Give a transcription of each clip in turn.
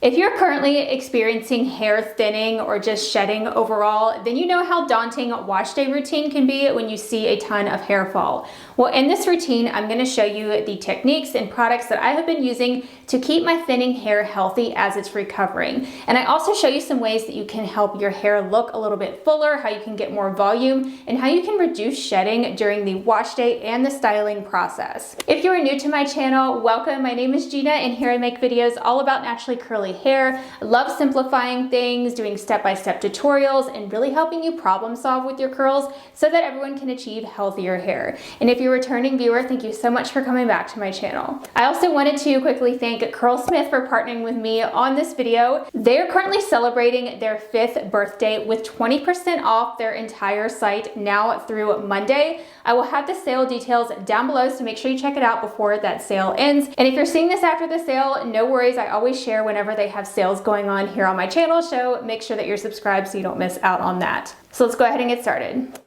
If you're currently experiencing hair thinning or just shedding overall, then you know how daunting a wash day routine can be when you see a ton of hair fall. Well, in this routine, I'm going to show you the techniques and products that I have been using to keep my thinning hair healthy as it's recovering. And I also show you some ways that you can help your hair look a little bit fuller, how you can get more volume, and how you can reduce shedding during the wash day and the styling process. If you are new to my channel, welcome. My name is Gina, and here I make videos all about naturally curly hair. I love simplifying things, doing step-by-step tutorials, and really helping you problem solve with your curls so that everyone can achieve healthier hair. And if you're a returning viewer, thank you so much for coming back to my channel. I also wanted to quickly thank Curlsmith for partnering with me on this video. They're currently celebrating their 5th birthday with 20% off their entire site now through Monday. I will have the sale details down below, so make sure you check it out before that sale ends. And if you're seeing this after the sale, no worries. I always share whenever they have sales going on here on my channel, so make sure that you're subscribed so you don't miss out on that. So let's go ahead and get started.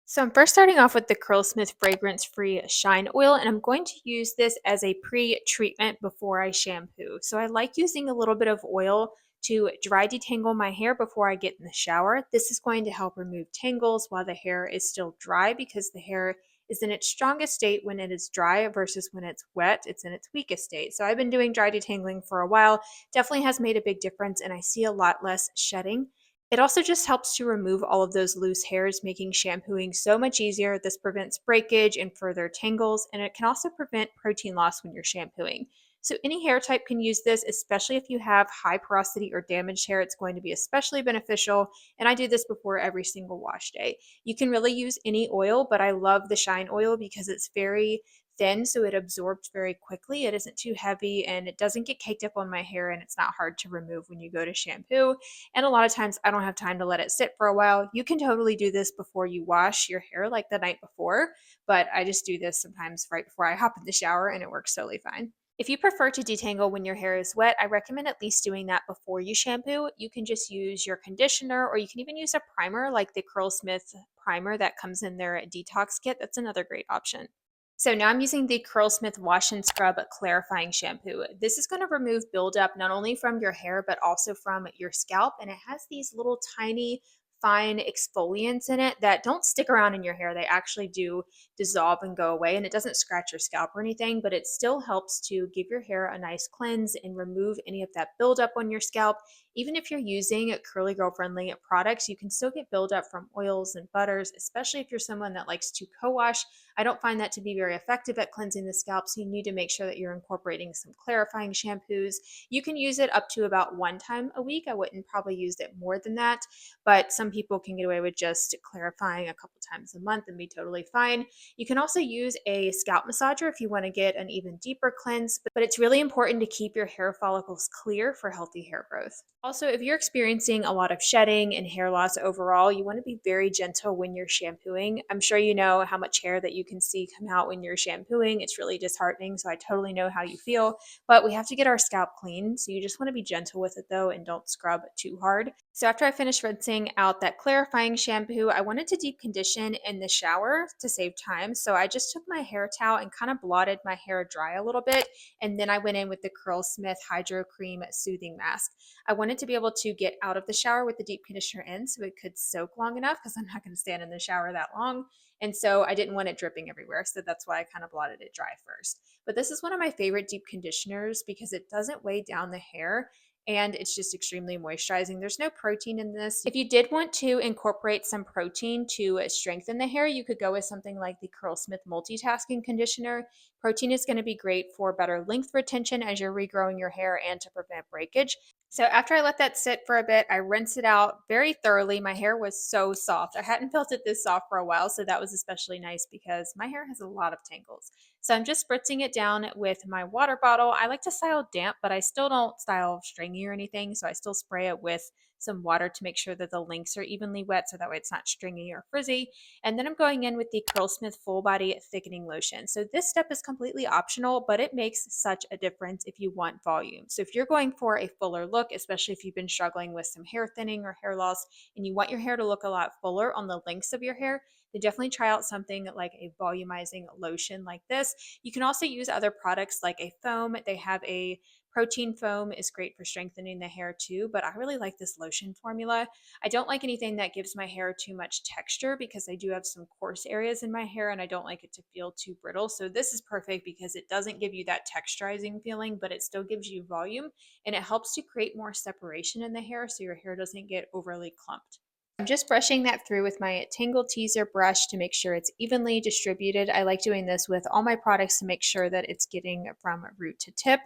So I'm first starting off with the Curlsmith fragrance-free shine oil, and I'm going to use this as a pre-treatment before I shampoo. So I like using a little bit of oil to dry detangle my hair before I get in the shower. This is going to help remove tangles while the hair is still dry, because the hair is in its strongest state when it is dry versus when it's wet. It's in its weakest state. So I've been doing dry detangling for a while. Definitely has made a big difference, and I see a lot less shedding. It also just helps to remove all of those loose hairs, making shampooing so much easier. This prevents breakage and further tangles, and it can also prevent protein loss when you're shampooing. So any hair type can use this, especially if you have high porosity or damaged hair. It's going to be especially beneficial, and I do this before every single wash day. You can really use any oil, but I love the shine oil because it's very thin, so it absorbs very quickly. It isn't too heavy, and it doesn't get caked up on my hair, and it's not hard to remove when you go to shampoo. And a lot of times I don't have time to let it sit for a while. You can totally do this before you wash your hair, like the night before, but I just do this sometimes right before I hop in the shower, and it works totally fine. If you prefer to detangle when your hair is wet, I recommend at least doing that before you shampoo. You can just use your conditioner, or you can even use a primer like the Curlsmith primer that comes in their detox kit. That's another great option. So now I'm using the Curlsmith Wash and Scrub Clarifying Shampoo. This is going to remove buildup not only from your hair, but also from your scalp. And it has these little tiny fine exfoliants in it that don't stick around in your hair. They actually do dissolve and go away, and it doesn't scratch your scalp or anything, but it still helps to give your hair a nice cleanse and remove any of that buildup on your scalp. Even if you're using curly girl friendly products, you can still get buildup from oils and butters, especially if you're someone that likes to co-wash. I don't find that to be very effective at cleansing the scalp, so you need to make sure that you're incorporating some clarifying shampoos. You can use it up to about 1 time a week. I wouldn't probably use it more than that, but some people can get away with just clarifying a couple times a month and be totally fine. You can also use a scalp massager if you want to get an even deeper cleanse, but it's really important to keep your hair follicles clear for healthy hair growth. Also, if you're experiencing a lot of shedding and hair loss overall, you want to be very gentle when you're shampooing. I'm sure you know how much hair that you can see come out when you're shampooing. It's really disheartening, so I totally know how you feel, but we have to get our scalp clean, so you just want to be gentle with it though, and don't scrub too hard. So after I finished rinsing out that clarifying shampoo, I wanted to deep condition in the shower to save time. So I just took my hair towel and kind of blotted my hair dry a little bit, and then I went in with the Curlsmith Hydro Cream Soothing Mask. I wanted to be able to get out of the shower with the deep conditioner in so it could soak long enough, because I'm not going to stand in the shower that long. And so I didn't want it dripping everywhere. So that's why I kind of blotted it dry first. But this is one of my favorite deep conditioners because it doesn't weigh down the hair, and it's just extremely moisturizing. There's no protein in this. If you did want to incorporate some protein to strengthen the hair, you could go with something like the Curlsmith Multitasking Conditioner. Protein is going to be great for better length retention as you're regrowing your hair and to prevent breakage. So after I let that sit for a bit, I rinsed it out very thoroughly. My hair was so soft. I hadn't felt it this soft for a while, so that was especially nice because my hair has a lot of tangles. So I'm just spritzing it down with my water bottle. I like to style damp, but I still don't style stringy or anything, so I still spray it with some water to make sure that the links are evenly wet, so that way it's not stringy or frizzy. And then I'm going in with the Curlsmith Full Body Thickening Lotion. So this step is completely optional, but it makes such a difference if you want volume. So if you're going for a fuller look, especially if you've been struggling with some hair thinning or hair loss, and you want your hair to look a lot fuller on the links of your hair, then definitely try out something like a volumizing lotion like this. You can also use other products like a foam. They have a protein foam is great for strengthening the hair too, but I really like this lotion formula. I don't like anything that gives my hair too much texture because I do have some coarse areas in my hair and I don't like it to feel too brittle. So this is perfect because it doesn't give you that texturizing feeling, but it still gives you volume and it helps to create more separation in the hair so your hair doesn't get overly clumped. I'm just brushing that through with my Tangle Teaser brush to make sure it's evenly distributed. I like doing this with all my products to make sure that it's getting from root to tip.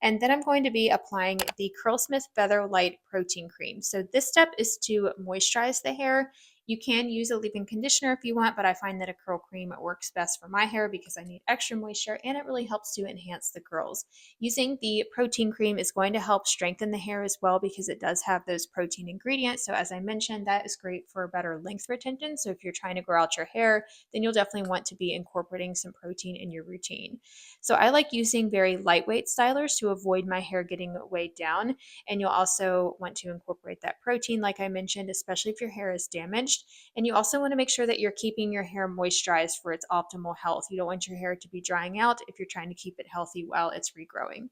And then I'm going to be applying the Curlsmith Feather Light Protein Cream. So this step is to moisturize the hair. You can use a leave-in conditioner if you want, but I find that a curl cream works best for my hair because I need extra moisture and it really helps to enhance the curls. Using the protein cream is going to help strengthen the hair as well because it does have those protein ingredients. So as I mentioned, that is great for better length retention. So if you're trying to grow out your hair, then you'll definitely want to be incorporating some protein in your routine. So I like using very lightweight stylers to avoid my hair getting weighed down. And you'll also want to incorporate that protein, like I mentioned, especially if your hair is damaged. And you also want to make sure that you're keeping your hair moisturized for its optimal health. You don't want your hair to be drying out if you're trying to keep it healthy while it's regrowing.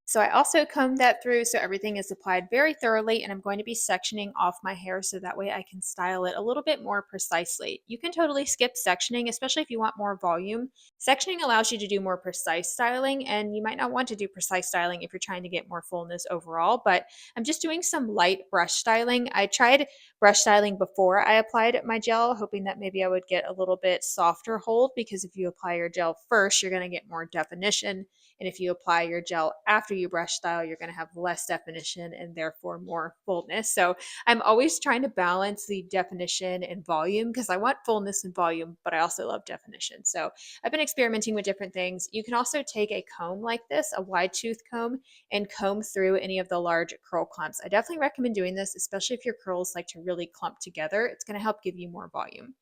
So I also combed that through so everything is applied very thoroughly, and I'm going to be sectioning off my hair so that way I can style it a little bit more precisely. You can totally skip sectioning, especially if you want more volume. Sectioning allows you to do more precise styling, and you might not want to do precise styling if you're trying to get more fullness overall, but I'm just doing some light brush styling. I tried brush styling before I applied my gel, hoping that maybe I would get a little bit softer hold because if you apply your gel first, you're going to get more definition. And if you apply your gel after you brush style, you're going to have less definition and therefore more fullness. So I'm always trying to balance the definition and volume because I want fullness and volume, but I also love definition. So I've been experimenting with different things. You can also take a comb like this, a wide tooth comb, and comb through any of the large curl clumps. I definitely recommend doing this, especially if your curls like to really clump together. It's going to help give you more volume.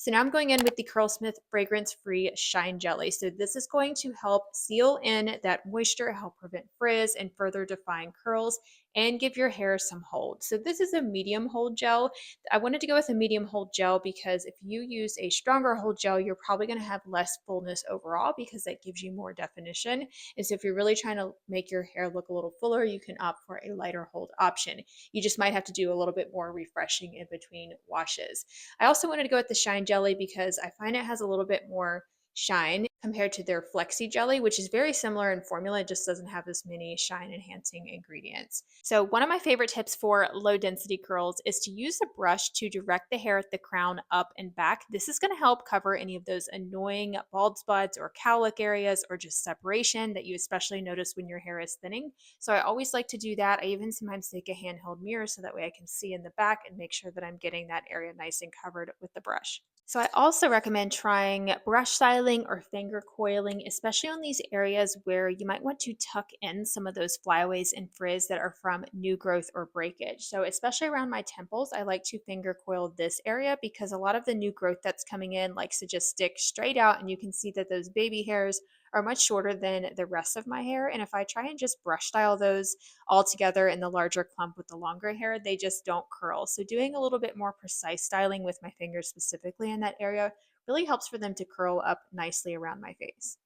So now I'm going in with the Curlsmith Fragrance Free Shine Jelly. So this is going to help seal in that moisture, help prevent frizz and further define curls and give your hair some hold. So this is a medium hold gel. I wanted to go with a medium hold gel because if you use a stronger hold gel, you're probably going to have less fullness overall because that gives you more definition. And so if you're really trying to make your hair look a little fuller, you can opt for a lighter hold option. You just might have to do a little bit more refreshing in between washes. I also wanted to go with the Shine Jelly because I find it has a little bit more shine compared to their Flexi Jelly, which is very similar in formula, it just doesn't have as many shine enhancing ingredients. So one of my favorite tips for low density curls is to use a brush to direct the hair at the crown up and back. This is going to help cover any of those annoying bald spots or cowlick areas or just separation that you especially notice when your hair is thinning. So I always like to do that. I even sometimes take a handheld mirror so that way I can see in the back and make sure that I'm getting that area nice and covered with the brush. So I also recommend trying brush styling or finger coiling, especially on these areas where you might want to tuck in some of those flyaways and frizz that are from new growth or breakage. So especially around my temples, I like to finger coil this area because a lot of the new growth that's coming in likes to just stick straight out, and you can see that those baby hairs are much shorter than the rest of my hair. And if I try and just brush style those all together in the larger clump with the longer hair, they just don't curl. So doing a little bit more precise styling with my fingers specifically in that area really helps for them to curl up nicely around my face.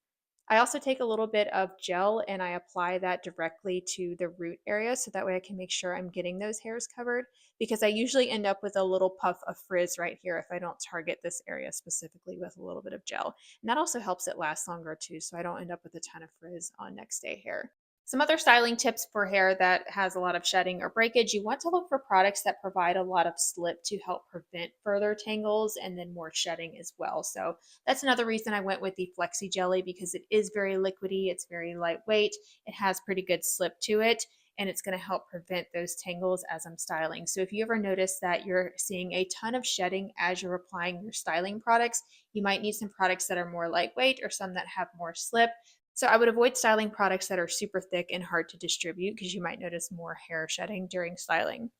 I also take a little bit of gel and I apply that directly to the root area so that way I can make sure I'm getting those hairs covered because I usually end up with a little puff of frizz right here if I don't target this area specifically with a little bit of gel. And that also helps it last longer too, so I don't end up with a ton of frizz on next day hair. Some other styling tips for hair that has a lot of shedding or breakage, you want to look for products that provide a lot of slip to help prevent further tangles and then more shedding as well. So that's another reason I went with the Flexi Jelly because it is very liquidy, it's very lightweight, it has pretty good slip to it, and it's going to help prevent those tangles as I'm styling. So if you ever notice that you're seeing a ton of shedding as you're applying your styling products, you might need some products that are more lightweight or some that have more slip. So I would avoid styling products that are super thick and hard to distribute because you might notice more hair shedding during styling.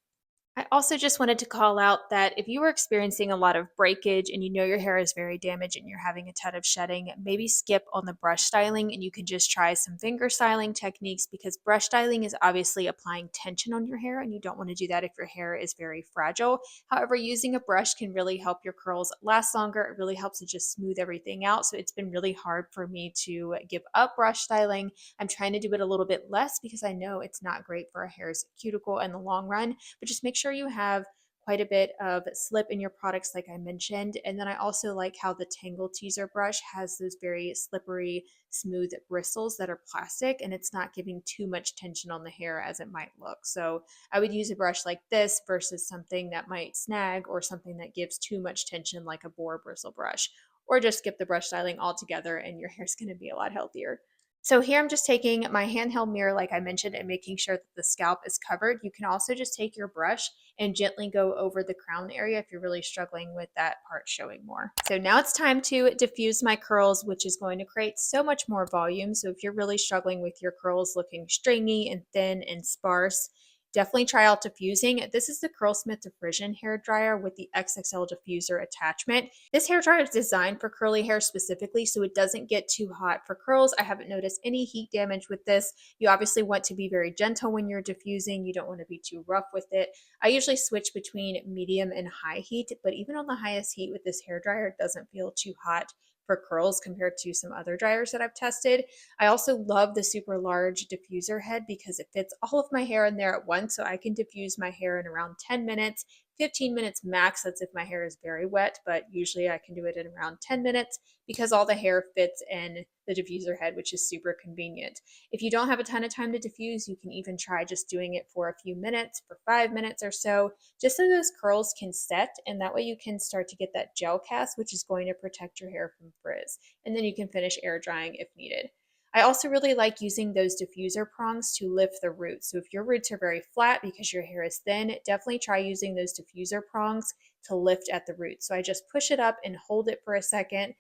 I also just wanted to call out that if you are experiencing a lot of breakage and you know your hair is very damaged and you're having a ton of shedding, maybe skip on the brush styling and you can just try some finger styling techniques, because brush styling is obviously applying tension on your hair and you don't want to do that if your hair is very fragile. However, using a brush can really help your curls last longer. It really helps to just smooth everything out. So it's been really hard for me to give up brush styling. I'm trying to do it a little bit less because I know it's not great for a hair's cuticle in the long run, but just make sure you have quite a bit of slip in your products like I mentioned. And then I also like how the Tangle Teaser brush has those very slippery, smooth bristles that are plastic, and it's not giving too much tension on the hair as it might look. So I would use a brush like this versus something that might snag or something that gives too much tension like a boar bristle brush, or just skip the brush styling altogether and your hair's going to be a lot healthier. So here I'm just taking my handheld mirror like I mentioned and making sure that the scalp is covered. You can also just take your brush and gently go over the crown area if you're really struggling with that part showing more. So now it's time to diffuse my curls, which is going to create so much more volume. So if you're really struggling with your curls looking stringy and thin and sparse, definitely try out diffusing. This is the Curlsmith Diffusion hair dryer with the XXL diffuser attachment. This hair dryer is designed for curly hair specifically, so it doesn't get too hot for curls. I haven't noticed any heat damage with this. You obviously want to be very gentle when you're diffusing. You don't want to be too rough with it. I usually switch between medium and high heat, but even on the highest heat with this hair dryer, it doesn't feel too hot for curls compared to some other dryers that I've tested. I also love the super large diffuser head because it fits all of my hair in there at once, so I can diffuse my hair in around 10 minutes, 15 minutes max. That's if my hair is very wet, but usually I can do it in around 10 minutes because all the hair fits in the diffuser head, which is super convenient. If you don't have a ton of time to diffuse, you can even try just doing it for a few minutes, for 5 minutes or so, just so those curls can set, and that way you can start to get that gel cast, which is going to protect your hair from frizz. And then you can finish air drying if needed. I also really like using those diffuser prongs to lift the roots. So if your roots are very flat because your hair is thin, definitely try using those diffuser prongs to lift at the roots. So I just push it up and hold it for a second,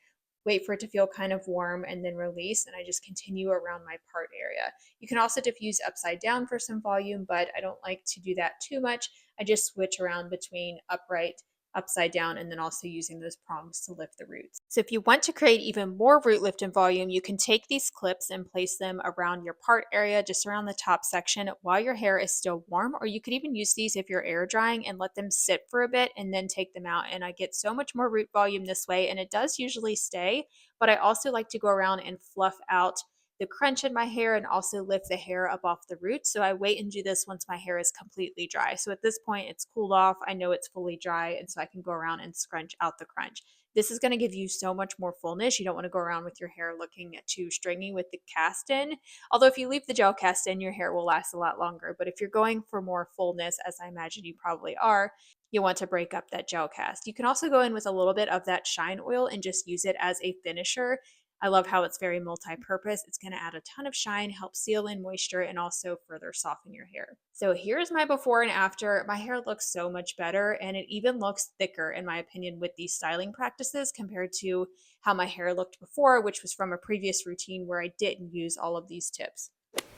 wait for it to feel kind of warm, and then release, and I just continue around my part area. You can also diffuse upside down for some volume, but I don't like to do that too much. I just switch around between upright, upside down, and then also using those prongs to lift the roots. So if you want to create even more root lift and volume, you can take these clips and place them around your part area, just around the top section while your hair is still warm, or you could even use these if you're air drying and let them sit for a bit and then take them out. And I get so much more root volume this way, and it does usually stay, but I also like to go around and fluff out the crunch in my hair and also lift the hair up off the roots. So I wait and do this once my hair is completely dry. So at this point, it's cooled off. I know it's fully dry, and so I can go around and scrunch out the crunch. This is going to give you so much more fullness. You don't want to go around with your hair looking too stringy with the cast in. Although if you leave the gel cast in, your hair will last a lot longer. But if you're going for more fullness, as I imagine you probably are, you want to break up that gel cast. You can also go in with a little bit of that shine oil and just use it as a finisher. I love how it's very multi-purpose. It's going to add a ton of shine, help seal in moisture, and also further soften your hair. So here's my before and after. My hair looks so much better, and it even looks thicker, in my opinion, with these styling practices compared to how my hair looked before, which was from a previous routine where I didn't use all of these tips.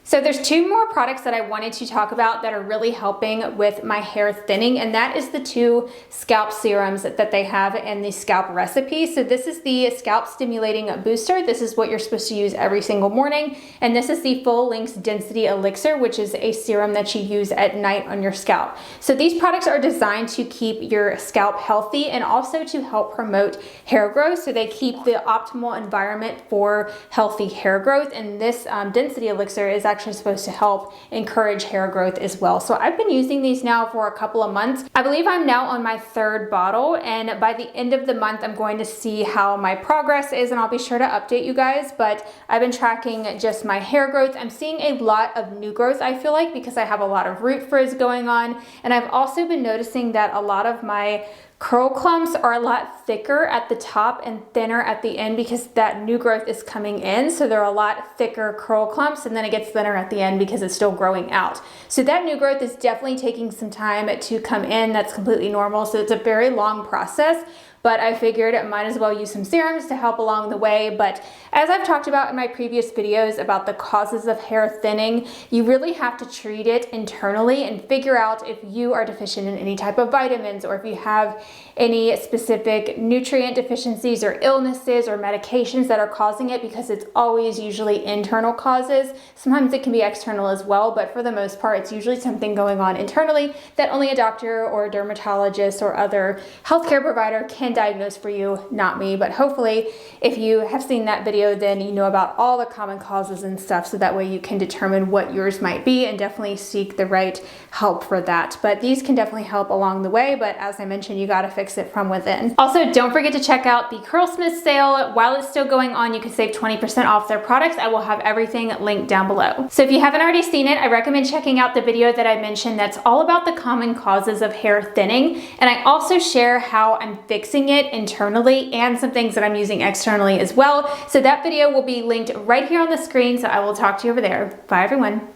So there's two more products that I wanted to talk about that are really helping with my hair thinning, and that is the two scalp serums that they have in the scalp recipe. So this is the scalp stimulating booster. This is what you're supposed to use every single morning. And this is the full length density elixir, which is a serum that you use at night on your scalp. So these products are designed to keep your scalp healthy and also to help promote hair growth. So they keep the optimal environment for healthy hair growth. And this density elixir is actually supposed to help encourage hair growth as well. So I've been using these now for a couple of months. I believe I'm now on my third bottle, and by the end of the month I'm going to see how my progress is, and I'll be sure to update you guys. But I've been tracking just my hair growth. I'm seeing a lot of new growth, I feel like, because I have a lot of root frizz going on, and I've also been noticing that a lot of my curl clumps are a lot thicker at the top and thinner at the end because that new growth is coming in. So they're a lot thicker curl clumps, and then it gets thinner at the end because it's still growing out. So that new growth is definitely taking some time to come in. That's completely normal. So it's a very long process. but I figured I might as well use some serums to help along the way. But as I've talked about in my previous videos about the causes of hair thinning, you really have to treat it internally and figure out if you are deficient in any type of vitamins, or if you have any specific nutrient deficiencies or illnesses or medications that are causing it, because it's always usually internal causes. Sometimes it can be external as well, but for the most part, it's usually something going on internally that only a doctor or a dermatologist or other healthcare provider can diagnose for you, not me. But hopefully, if you have seen that video, then you know about all the common causes and stuff, so that way you can determine what yours might be and definitely seek the right help for that. But these can definitely help along the way, but as I mentioned, you got to fix it from within. Also, don't forget to check out the Curlsmith sale. While it's still going on, you can save 20% off their products. I will have everything linked down below. So if you haven't already seen it, I recommend checking out the video that I mentioned that's all about the common causes of hair thinning. And I also share how I'm fixing it internally and some things that I'm using externally as well. So that video will be linked right here on the screen. So I will talk to you over there. Bye everyone.